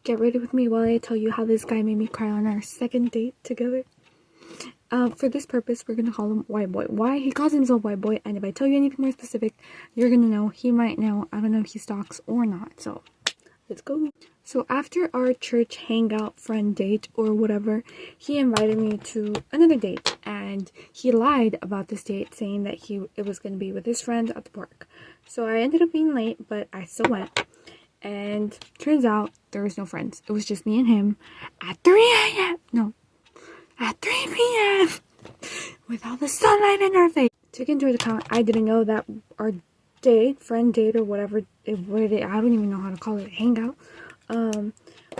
get ready with me while I tell you how this guy made me cry on our second date together. For this purpose, we're gonna call him White Boy. Why? He calls himself White Boy, and if I tell you anything more specific, you're gonna know. He might know. I don't know if he stalks or not, so let's go. So after our church hangout friend date or whatever, he invited me to another date, and he lied about this date, saying that it was gonna be with his friends at the park. So I ended up being late, but I still went. And turns out there was no friends. It was just me and him at 3 a.m. No, at 3 p.m. with all the sunlight in our face. Took into account, I didn't know that our friend date or whatever, I don't even know how to call it, hangout,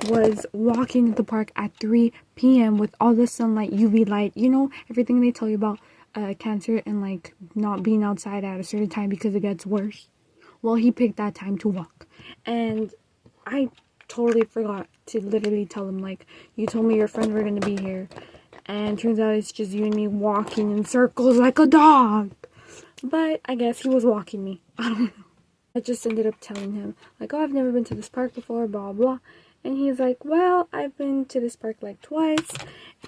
was walking in the park at 3 p.m. with all the sunlight, UV light, you know, everything they tell you about cancer and like not being outside at a certain time because it gets worse. Well, he picked that time to walk, and I totally forgot to literally tell him, like, you told me your friends were gonna be here, and turns out it's just you and me walking in circles like a dog. But I guess he was walking me. I don't know. I just ended up telling him, like, oh, I've never been to this park before, blah, blah. And he's like, well, I've been to this park like twice,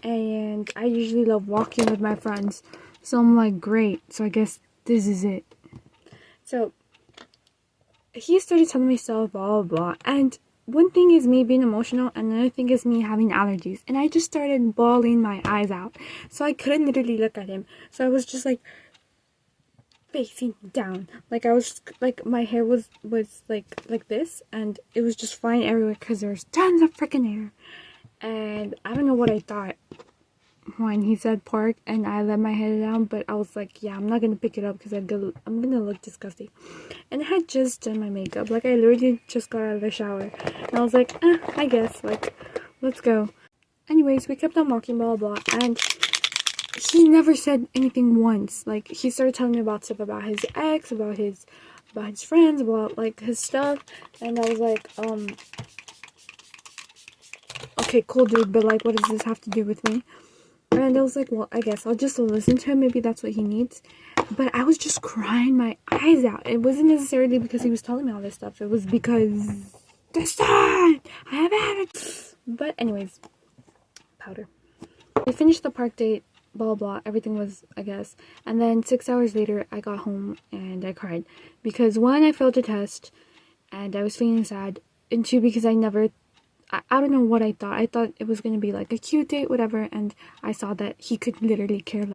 and I usually love walking with my friends. So I'm like, great. So I guess this is it. So he started telling me stuff, blah, blah, blah. And one thing is me being emotional, and another thing is me having allergies. And I just started bawling my eyes out. So I couldn't literally look at him. So I was just like facing down. Like I was, like my hair was like this. And it was just flying everywhere because there's tons of freaking hair. And I don't know what I thought when he said park, and I let my head down, but I was like, yeah, I'm not gonna pick it up because I'm gonna look disgusting. And I had just done my makeup, like I literally just got out of the shower, and I was like, I guess, like, let's go. Anyways, we kept on walking, blah blah blah, and he never said anything once. Like, he started telling me about stuff about his ex, about his friends, about like his stuff, and I was like, okay, cool dude, but like, what does this have to do with me? And I was like, well, I guess I'll just listen to him. Maybe that's what he needs. But I was just crying my eyes out. It wasn't necessarily because he was telling me all this stuff. It was because the sun! I have had it. But anyways, powder. We finished the park date, blah, blah. Everything was, I guess. And then 6 hours later, I got home and I cried. Because one, I failed a test and I was feeling sad. And two, because I don't know what I thought. I thought it was going to be like a cute date, whatever, and I saw that he could literally care less.